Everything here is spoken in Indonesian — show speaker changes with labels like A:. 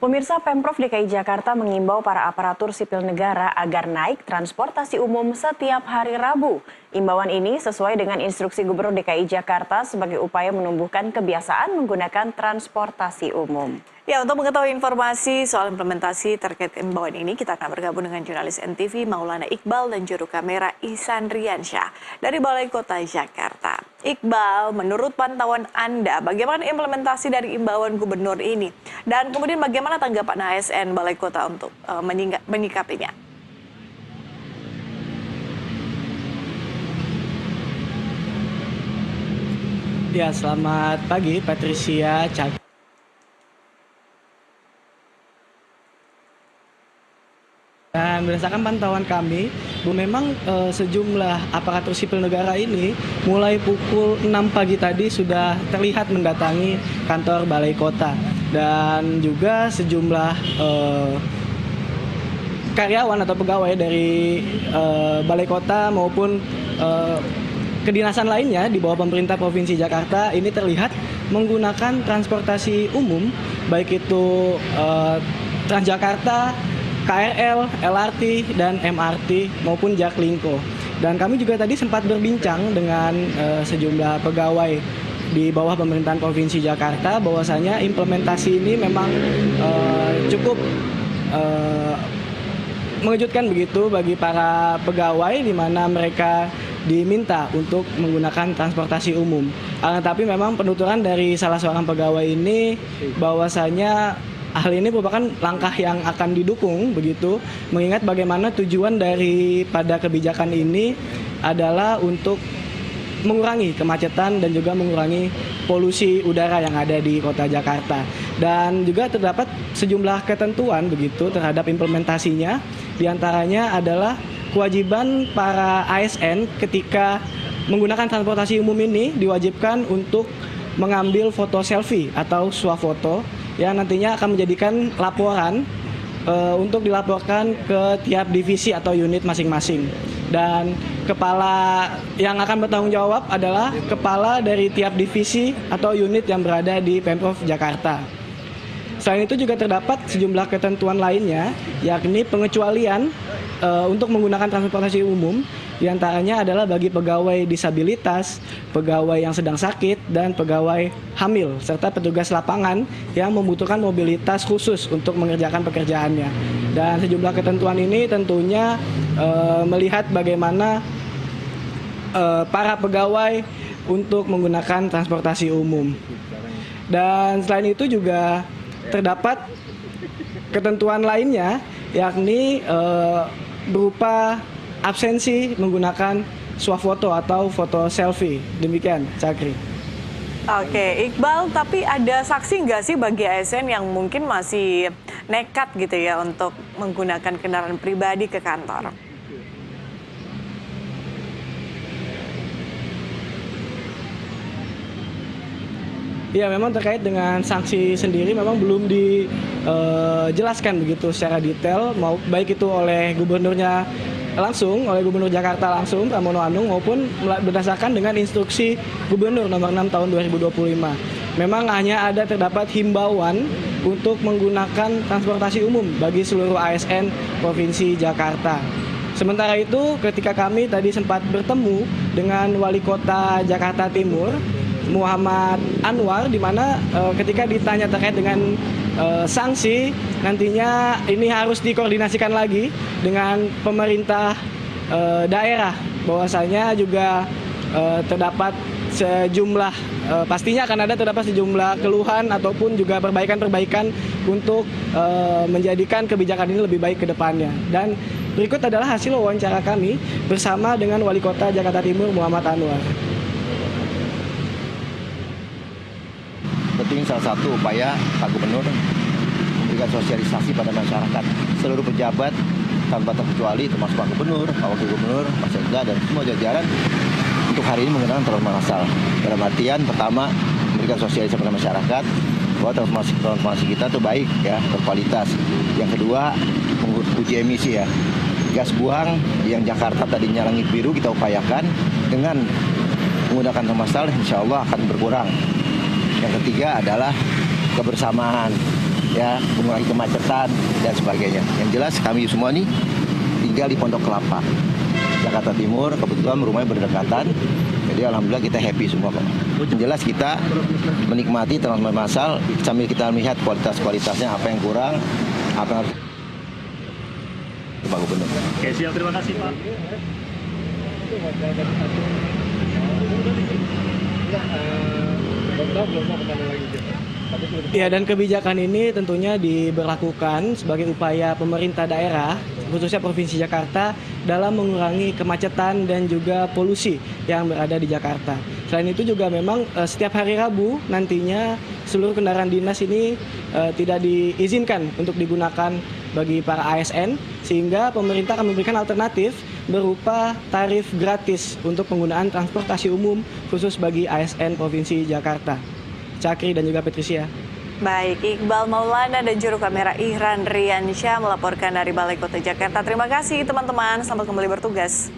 A: Pemirsa, Pemprov DKI Jakarta mengimbau para aparatur sipil negara agar naik transportasi umum setiap hari Rabu. Imbauan ini sesuai dengan instruksi Gubernur DKI Jakarta sebagai upaya menumbuhkan kebiasaan menggunakan transportasi umum.
B: Ya, untuk mengetahui informasi soal implementasi terkait imbauan ini, kita akan bergabung dengan jurnalis NTV Maulana Iqbal dan juru kamera Ihsan Riansyah dari Balai Kota Jakarta. Iqbal, menurut pantauan Anda, bagaimana implementasi dari imbauan gubernur ini? Dan kemudian bagaimana tanggapan ASN Balai Kota untuk menyikapinya?
C: Ya, selamat pagi Patricia, Cak. Dan berdasarkan pantauan kami, memang sejumlah aparatur sipil negara ini mulai pukul 6 pagi tadi sudah terlihat mendatangi kantor Balai Kota. Dan juga sejumlah karyawan atau pegawai dari Balai Kota maupun kedinasan lainnya di bawah pemerintah Provinsi Jakarta ini terlihat menggunakan transportasi umum, baik itu Transjakarta, KRL, LRT, dan MRT maupun Jaklingko. Dan kami juga tadi sempat berbincang dengan sejumlah pegawai di bawah pemerintahan Provinsi Jakarta bahwasanya implementasi ini memang cukup mengejutkan begitu bagi para pegawai di mana mereka diminta untuk menggunakan transportasi umum. Tapi memang penuturan dari salah seorang pegawai ini bahwasanya hal ini merupakan langkah yang akan didukung begitu, mengingat bagaimana tujuan daripada kebijakan ini adalah untuk mengurangi kemacetan dan juga mengurangi polusi udara yang ada di Kota Jakarta. Dan juga terdapat sejumlah ketentuan begitu terhadap implementasinya, diantaranya adalah kewajiban para ASN ketika menggunakan transportasi umum ini diwajibkan untuk mengambil foto selfie atau swafoto yang nantinya akan menjadikan laporan untuk dilaporkan ke tiap divisi atau unit masing-masing. Dan kepala yang akan bertanggung jawab adalah kepala dari tiap divisi atau unit yang berada di Pemprov Jakarta. Selain itu juga terdapat sejumlah ketentuan lainnya, yakni pengecualian untuk menggunakan transportasi umum, diantaranya adalah bagi pegawai disabilitas, pegawai yang sedang sakit, dan pegawai hamil, serta petugas lapangan yang membutuhkan mobilitas khusus untuk mengerjakan pekerjaannya. Dan sejumlah ketentuan ini tentunya melihat bagaimana para pegawai untuk menggunakan transportasi umum. Dan selain itu juga terdapat ketentuan lainnya, yakni berupa absensi menggunakan swafoto atau foto selfie. Demikian, Cakri.
B: Oke, Iqbal, tapi ada saksi nggak sih bagi ASN yang mungkin masih nekat gitu ya untuk menggunakan kendaraan pribadi ke kantor?
C: Ya, memang terkait dengan sanksi sendiri memang belum dijelaskan begitu secara detail, baik itu oleh gubernurnya langsung, oleh Gubernur Jakarta langsung, Pramono Anung, maupun berdasarkan dengan instruksi Gubernur nomor 6 tahun 2025. Memang hanya terdapat himbauan untuk menggunakan transportasi umum bagi seluruh ASN Provinsi Jakarta. Sementara itu, ketika kami tadi sempat bertemu dengan Wali Kota Jakarta Timur, Muhammad Anwar, di mana ketika ditanya terkait dengan sanksi, nantinya ini harus dikoordinasikan lagi dengan pemerintah daerah, bahwasanya juga terdapat sejumlah pastinya akan terdapat sejumlah keluhan ataupun juga perbaikan-perbaikan untuk menjadikan kebijakan ini lebih baik ke depannya. Dan berikut adalah hasil wawancara kami bersama dengan Wali Kota Jakarta Timur Muhammad Anwar.
D: Tentunya salah satu upaya Pak Gubernur memberikan sosialisasi pada masyarakat. Seluruh pejabat tanpa terkecuali termasuk Pak Gubernur, Pak Wakil Gubernur, Pak Sekda, dan semua jajaran untuk hari ini menggunakan transportasi massal. Dalam artian pertama memberikan sosialisasi pada masyarakat bahwa transportasi kita itu baik ya, berkualitas. Yang kedua uji emisi ya. Gas buang yang Jakarta tadinya langit biru kita upayakan dengan menggunakan transportasi massal insya Allah akan berkurang. Yang ketiga adalah kebersamaan. ya mengurangi kemacetan dan sebagainya. Yang jelas kami semua nih tinggal di Pondok Kelapa, Jakarta Timur, kebetulan rumahnya berdekatan. Jadi alhamdulillah kita happy semua kok. Yang jelas kita menikmati transportasi massal sambil kita melihat kualitasnya apa yang kurang, apa yang harus Pak Gubernur.
E: Oke, siap, terima kasih Pak.
C: Ya, dan kebijakan ini tentunya diberlakukan sebagai upaya pemerintah daerah, khususnya Provinsi Jakarta, dalam mengurangi kemacetan dan juga polusi yang berada di Jakarta. Selain itu juga memang setiap hari Rabu nantinya seluruh kendaraan dinas ini tidak diizinkan untuk digunakan bagi para ASN, sehingga pemerintah akan memberikan alternatif berupa tarif gratis untuk penggunaan transportasi umum khusus bagi ASN Provinsi Jakarta. Cakri dan juga Patricia.
B: Baik, Iqbal Maulana dan juru kamera Ihran Riansyah melaporkan dari Balai Kota Jakarta. Terima kasih teman-teman, selamat kembali bertugas.